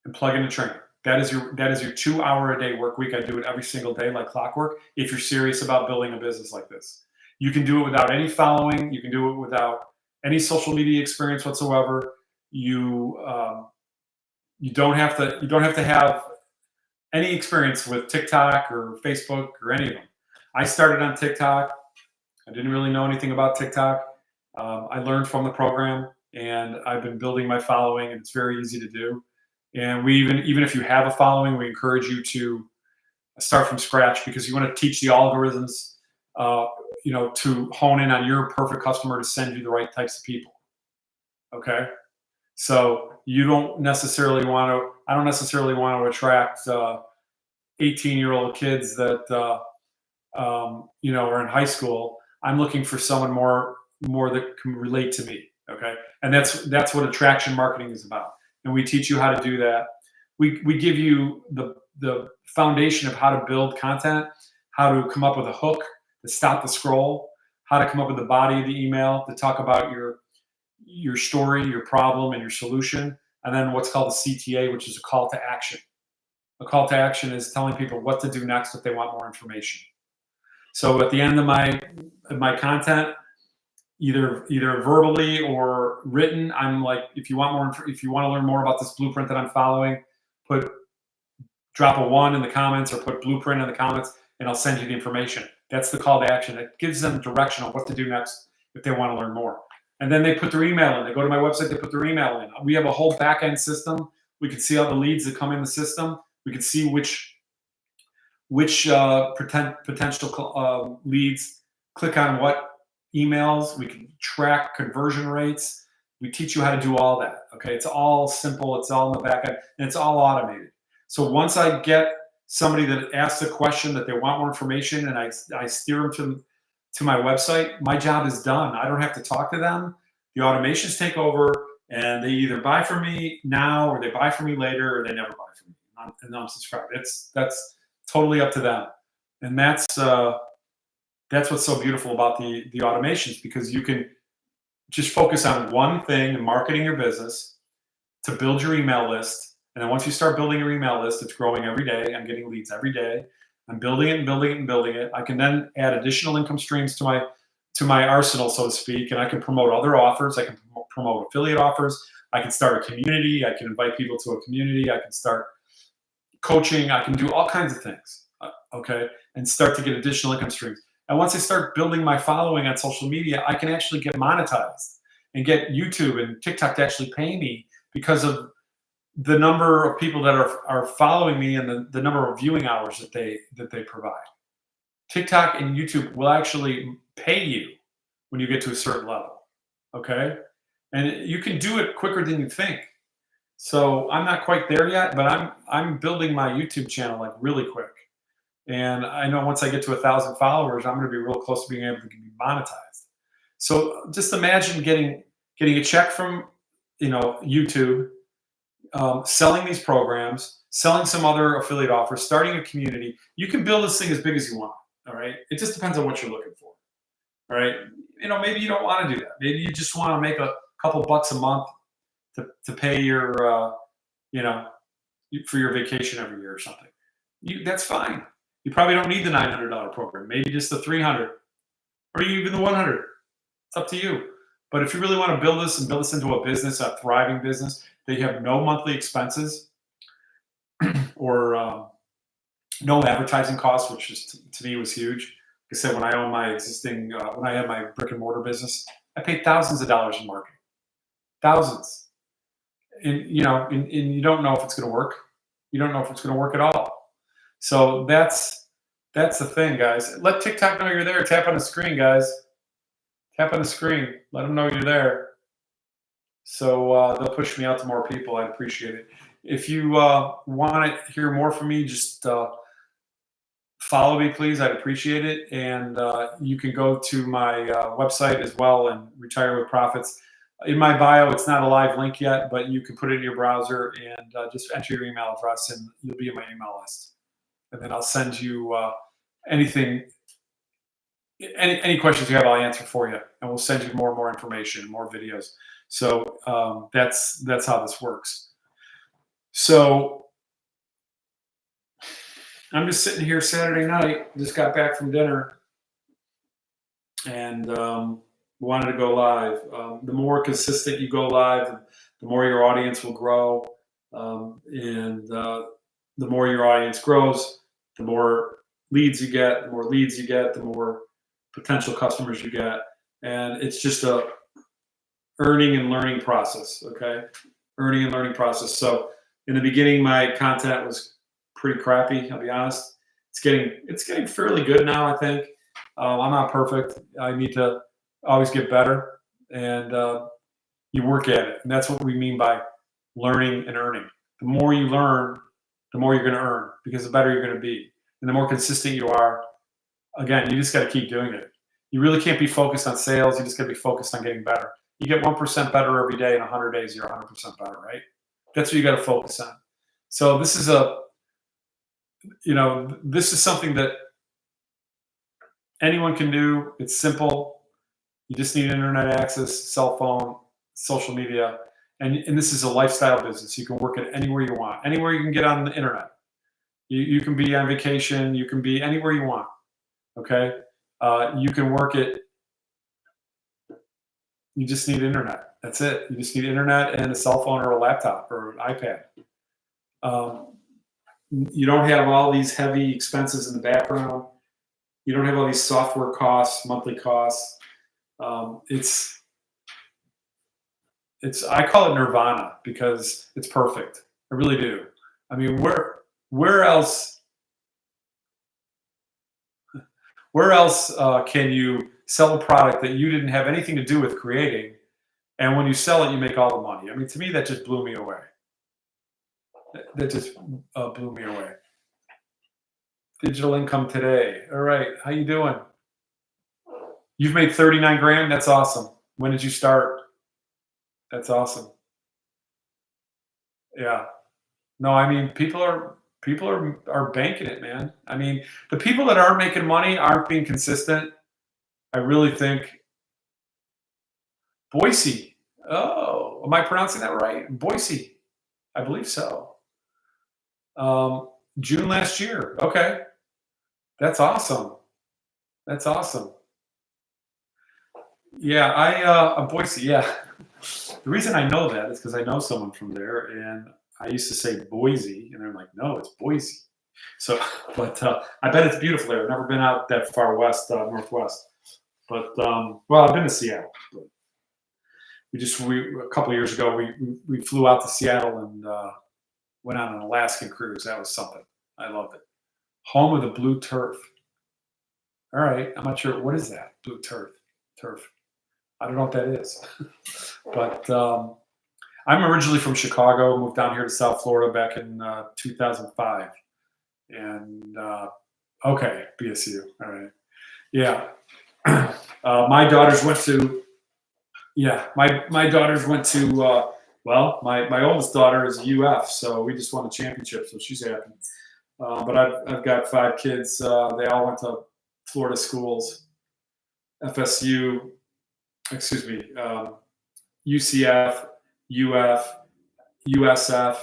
and plug in a trainer. That is your 2-hour-a-day work week. I do it every single day like clockwork if you're serious about building a business like this. You can do it without any following. You can do it without any social media experience whatsoever. You don't have to have any experience with TikTok or Facebook or any of them. I started on TikTok. I didn't really know anything about TikTok. I learned from the program, and I've been building my following, and it's very easy to do. And we even if you have a following, we encourage you to start from scratch because you want to teach the algorithms, to hone in on your perfect customer to send you the right types of people. Okay, so you don't necessarily want to. I don't necessarily want to attract 18-year-old kids that are in high school. I'm looking for someone more that can relate to me. Okay, and that's what attraction marketing is about. And we teach you how to do that. We give you the foundation of how to build content, how to come up with a hook to stop the scroll, how to come up with the body of the email to talk about your story, your problem, and your solution, and then what's called a CTA, which is a call to action. A call to action is telling people what to do next if they want more information. So at the end of my content, either verbally or written, I'm like, if you want to learn more about this blueprint that I'm following, drop a 1 in the comments or put blueprint in the comments, and I'll send you the information. That's the call to action. It gives them direction on what to do next if they want to learn more. And then they put their email in. They go to my website, they put their email in. We have a whole back-end system. We can see all the leads that come in the system. We can see which potential leads click on what emails. We can track conversion rates. We teach you how to do all that. Okay, it's all simple. It's all in the back end, and it's all automated. So once I get somebody that asks a question that they want more information, and I steer them to my website, my job is done. I don't have to talk to them. The automations take over, and they either buy from me now, or they buy from me later, or they never buy from me and unsubscribe. That's totally up to them, and that's what's so beautiful about the automations, because you can just focus on one thing and marketing your business to build your email list. And then once you start building your email list, it's growing every day. I'm getting leads every day. I'm building it and building it and building it. I can then add additional income streams to my arsenal, so to speak, and I can promote other offers. I can promote affiliate offers. I can start a community. I can invite people to a community. I can start coaching. I can do all kinds of things, okay, and start to get additional income streams. And once I start building my following on social media, I can actually get monetized. and get YouTube and TikTok to actually pay me because of the number of people that are following me and the number of viewing hours that they provide. TikTok and YouTube will actually pay you when you get to a certain level. Okay. And you can do it quicker than you think. So I'm not quite there yet, but I'm building my YouTube channel like really quick. And I know once I get to 1,000 followers, I'm going to be real close to being able to be monetized. So just imagine getting a check from YouTube, selling these programs, selling some other affiliate offers, starting a community. You can build this thing as big as you want. All right. It just depends on what you're looking for. All right. Maybe you don't want to do that. Maybe you just want to make a couple bucks a month to pay your, for your vacation every year or something. That's fine. You probably don't need the $900 program. Maybe just the 300 or even the 100. It's up to you. But if you really want to build this and build this into a business, a thriving business, that you have no monthly expenses or no advertising costs, which is to me was huge. Like I said, when I owned my when I had my brick and mortar business, I paid thousands of dollars in marketing, thousands. And you don't know if it's going to work. You don't know if it's going to work at all. So that's the thing, guys. Let TikTok know you're there. Tap on the screen, guys. Tap on the screen. Let them know you're there. So they'll push me out to more people. I'd appreciate it. If you want to hear more from me, just follow me, please. I'd appreciate it. And you can go to my website as well and Retire with Profits. In my bio, it's not a live link yet, but you can put it in your browser and just enter your email address and you'll be in my email list. And then I'll send you anything, any questions you have, I'll answer for you. And we'll send you more and more information, more videos. So that's how this works. So I'm just sitting here Saturday night, just got back from dinner and wanted to go live. The more consistent you go live, the more your audience will grow. And the more your audience grows, the more leads you get, the more potential customers you get. And it's just a earning and learning process, okay? Earning and learning process. So in the beginning, my content was pretty crappy, I'll be honest. It's getting fairly good now, I think. I'm not perfect. I need to always get better. And you work at it. And that's what we mean by learning and earning. The more you learn, the more you're going to earn because the better you're going to be. And the more consistent you are, again, you just got to keep doing it. You really can't be focused on sales. You just got to be focused on getting better. You get 1% better every day. In 100 days, you're 100% better, right? That's what you got to focus on. So this is this is something that anyone can do. It's simple. You just need internet access, cell phone, social media. And this is a lifestyle business. You can work it anywhere you want, anywhere you can get on the internet. You can be on vacation. You can be anywhere you want. Okay. You can work it. You just need internet. That's it. You just need internet and a cell phone or a laptop or an iPad. You don't have all these heavy expenses in the background. You don't have all these software costs, monthly costs. I call it nirvana because it's perfect. I really do. I mean, where else can you sell a product that you didn't have anything to do with creating, and when you sell it, you make all the money? I mean, to me, that just blew me away. That just blew me away. Digital income today. All right, how you doing? You've made 39 grand. That's awesome. When did you start? That's awesome. Yeah. No, I mean, people are banking it, man. I mean, the people that aren't making money aren't being consistent. I really think Boise. Oh, am I pronouncing that right? Boise. I believe so. June last year. Okay. That's awesome. That's awesome. Yeah, Boise. Yeah. The reason I know that is because I know someone from there, and I used to say Boise, and they're like, no, it's Boise. So, but I bet it's beautiful there. I've never been out that far west, northwest. But, well, I've been to Seattle. we a couple of years ago we flew out to Seattle and went on an Alaskan cruise. That was something. I loved it. Home of the blue turf. All right, I'm not sure what is that blue turf. Turf. I don't know what that is, but I'm originally from Chicago. Moved down here to South Florida back in 2005, and okay, BSU. All right, yeah. My daughters went to my daughters went to well, my oldest daughter is UF, so we just won the championship, so she's happy. But I've got five kids. They all went to Florida schools, FSU, excuse me, UCF, UF, USF,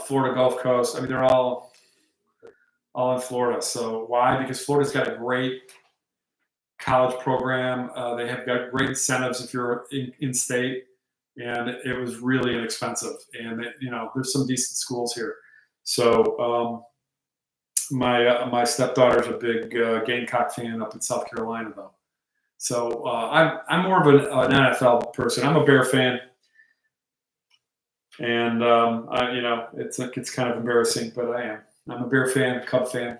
Florida Gulf Coast. I mean, they're all in Florida. So why? Because Florida's got a great college program. They have got great incentives if you're in state, and it was really inexpensive. And there's some decent schools here. So my stepdaughter's a big Gamecock fan up in South Carolina, though. So I'm more of an NFL person. I'm a Bear fan, and it's kind of embarrassing, but I am. I'm a Bear fan, Cub fan,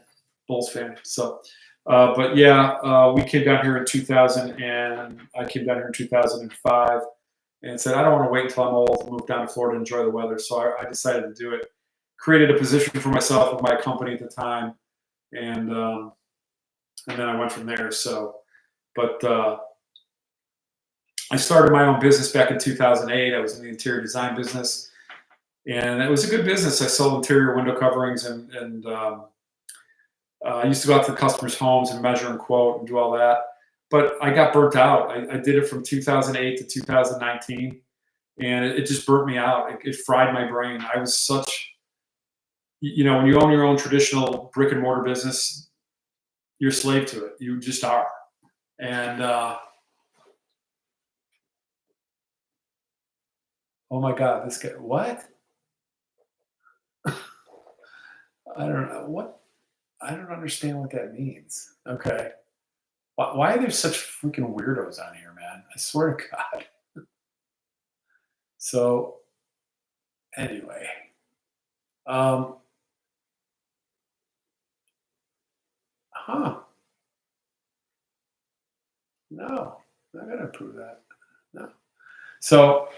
Bulls fan. So, but yeah, we came down here in 2000, and I came down here in 2005, and said I don't want to wait until I'm old to move down to Florida and enjoy the weather. So I decided to do it. Created a position for myself with my company at the time, and then I went from there. So, but I started my own business back in 2008. I was in the interior design business, and it was a good business. I sold interior window coverings, and I used to go out to the customers' homes and measure and quote and do all that. But I got burnt out. I did it from 2008 to 2019, and it just burnt me out. It fried my brain. I was such, when you own your own traditional brick and mortar business, you're a slave to it. You just are. And oh my God, this guy, what? I don't know what. I don't understand what that means. Okay. Why are there such freaking weirdos on here, man? I swear to God. So anyway, um, huh? No, I'm not gonna prove that. No. So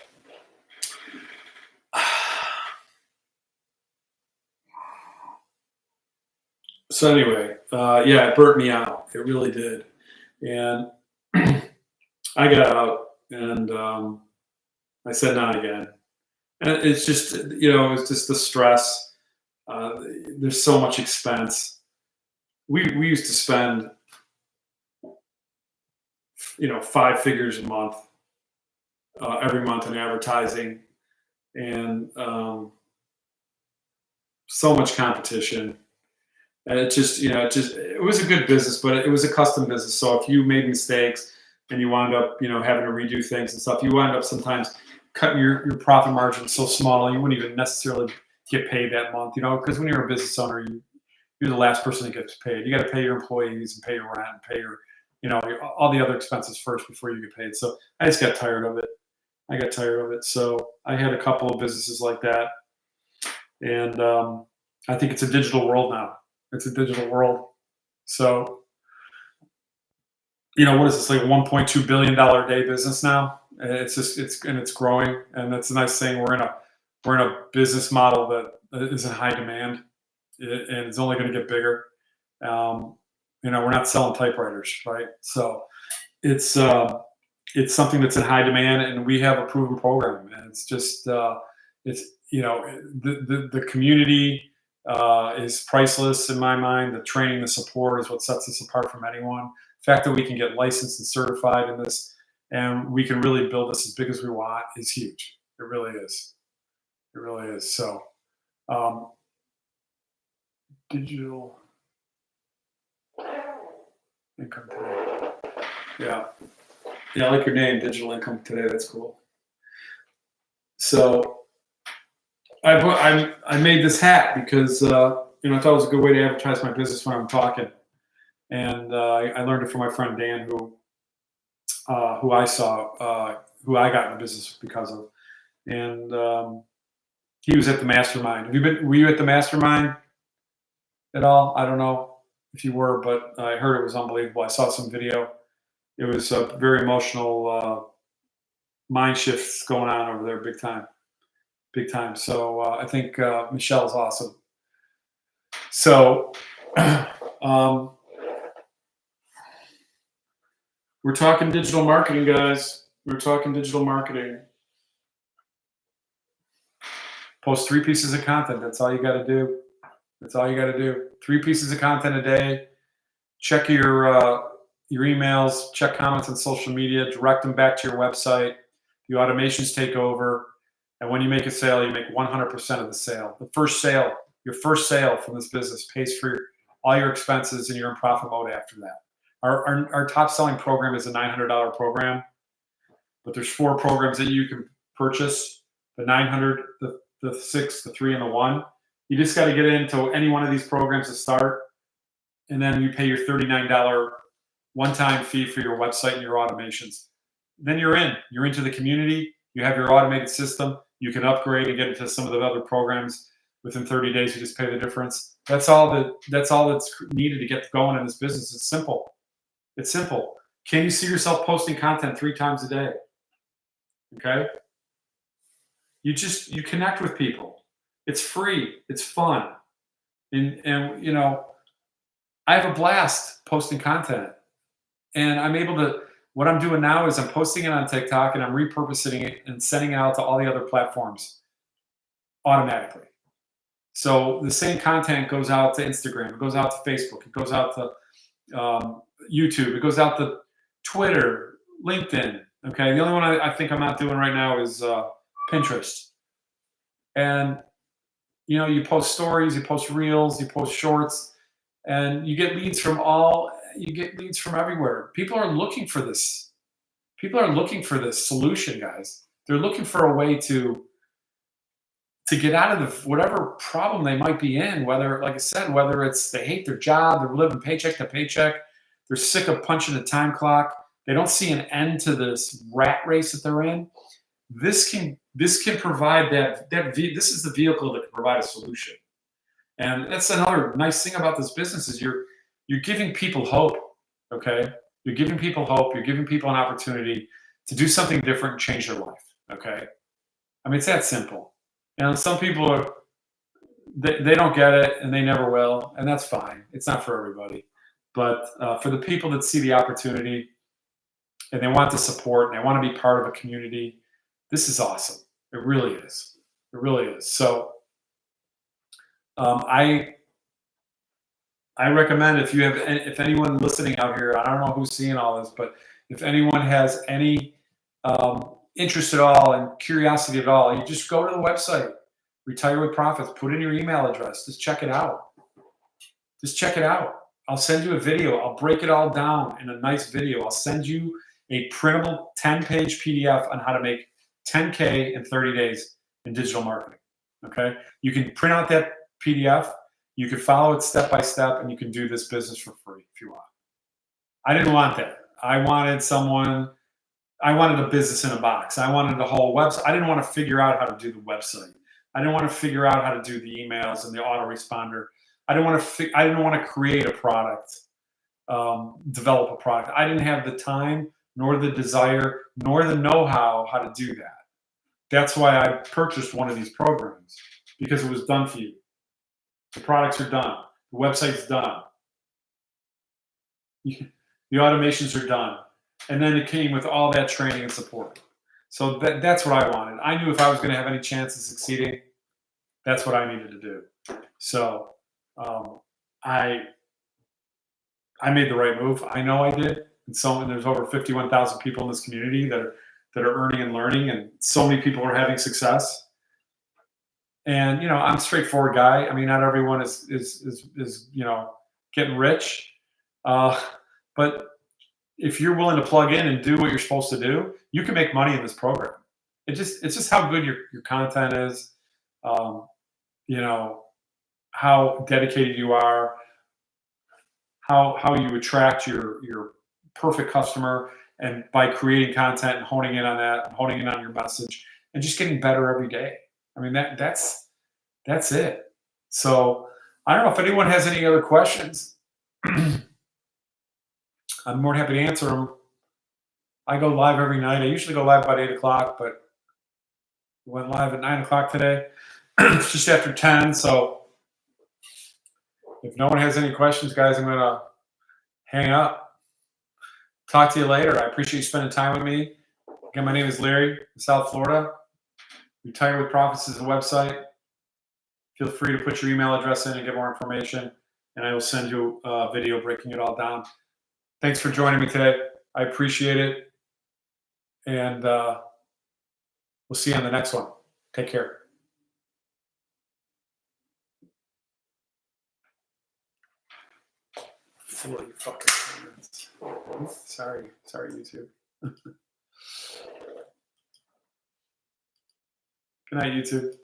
so anyway, yeah, it burnt me out. It really did, and I got out, and I said not again. And it's just it's just the stress. Uh, there's so much expense. We used to spend five figures a month every month in advertising, and so much competition. And it was a good business, but it was a custom business. So if you made mistakes and you wound up having to redo things and stuff, you wind up sometimes cutting your profit margin so small you wouldn't even necessarily get paid that month. Because when you're a business owner, you're the last person that gets paid. You got to pay your employees and pay your rent and pay all the other expenses first before you get paid. So I just got tired of it. So I had a couple of businesses like that, and I think it's a digital world now. It's a digital world. So what is this, like a $1.2 billion a day business now? It's growing, and that's a nice thing. We're in a business model that is in high demand, and it's only going to get bigger. We're not selling typewriters, right? So it's something that's in high demand, and we have a proven program. And it's just the community is priceless in my mind. The training, the support is what sets us apart from anyone. The fact that we can get licensed and certified in this, and we can really build this as big as we want, is huge. It really is. It really is. So, digital income today. Yeah. Yeah, I like your name, Digital Income Today. That's cool. So I made this hat because I thought it was a good way to advertise my business when I'm talking, and I learned it from my friend Dan, who I saw who I got in the business because of. And he was at the mastermind. Were you at the mastermind at all? I don't know if you were, but I heard it was unbelievable. I saw some video. It was a very emotional mind shifts going on over there, big time, big time. So I think Michelle's awesome. So we're talking digital marketing, guys. We're talking digital marketing. Post 3 pieces of content. That's all you got to do. That's all you got to do. 3 pieces of content a day. Check your emails. Check comments on social media. Direct them back to your website. The automations take over. And when you make a sale, you make 100% of the sale. The first sale, your first sale from this business pays for all your expenses, and you're in profit mode after that. Our top selling program is a $900 program, but there's 4 programs that you can purchase: the 900, the 6, the 3, and the 1. You just got to get into any one of these programs to start, and then you pay your $39 one-time fee for your website and your automations. Then you're in. You're into the community. You have your automated system. You can upgrade and get into some of the other programs within 30 days. You just pay the difference. That's all that's needed to get going in this business. It's simple. It's simple. Can you see yourself posting content 3 times a day? Okay. You connect with people. It's free. It's fun. And you know, I have a blast posting content. And I'm able to, what I'm doing now is I'm posting it on TikTok and I'm repurposing it and sending it out to all the other platforms automatically. So the same content goes out to Instagram, it goes out to Facebook, it goes out to YouTube, it goes out to Twitter, LinkedIn. Okay. The only one I think I'm not doing right now is Pinterest. And you know, you post stories, you post reels, you post shorts, and you get leads from everywhere. People are looking for this. People are looking for this solution, guys. They're looking for a way to get out of whatever problem they might be in, whether, like I said, whether it's they hate their job, they're living paycheck to paycheck, they're sick of punching the time clock, they don't see an end to this rat race that they're in. This can provide this is the vehicle that can provide a solution. And that's another nice thing about this business is you're giving people hope. Okay. You're giving people hope. You're giving people an opportunity to do something different and change their life. Okay. I mean, it's that simple. And some people they don't get it and they never will. And that's fine. It's not for everybody. But for the people that see the opportunity and they want the support and they want to be part of a community, this is awesome. It really is. It really is. So I recommend if anyone listening out here, I don't know who's seeing all this, but if anyone has any interest at all and curiosity at all, you just go to the website, Retire with Profits, put in your email address, just check it out. Just check it out. I'll send you a video. I'll break it all down in a nice video. I'll send you a printable 10-page PDF on how to make 10K in 30 days in digital marketing. Okay. You can print out that PDF. You can follow it step by step, and you can do this business for free if you want. I didn't want that. I wanted a business in a box. I wanted a whole website. I didn't want to figure out how to do the website. I didn't want to figure out how to do the emails and the autoresponder. I didn't want to create a product, develop a product. I didn't have the time, nor the desire, nor the know-how to do that. That's why I purchased one of these programs, because it was done for you. The products are done. The website's done. The automations are done. And then it came with all that training and support. So that's what I wanted. I knew if I was going to have any chance of succeeding, that's what I needed to do. So I made the right move. I know I did. And there's over 51,000 people in this community that are earning and learning, and so many people are having success. And you know, I'm a straightforward guy. I mean, not everyone is getting rich, but if you're willing to plug in and do what you're supposed to do, you can make money in this program. It's just how good your content is, you know, how dedicated you are, how you attract your perfect customer. and by creating content and honing in on that, and honing in on your message, and just getting better every day. I mean, that's it. So I don't know if anyone has any other questions. I'm more than happy to answer them. I go live every night. I usually go live about 8 o'clock, but went live at 9 o'clock today. It's just after 10. So if no one has any questions, guys, I'm going to hang up. Talk to you later. I appreciate you spending time with me. Again, my name is Larry in South Florida. Retire with Profits is the website. Feel free to put your email address in and get more information, and I will send you a video breaking it all down. Thanks for joining me today. I appreciate it. And we'll see you on the next one. Take care. 40 fucking minutes. Sorry, YouTube. Good night, YouTube.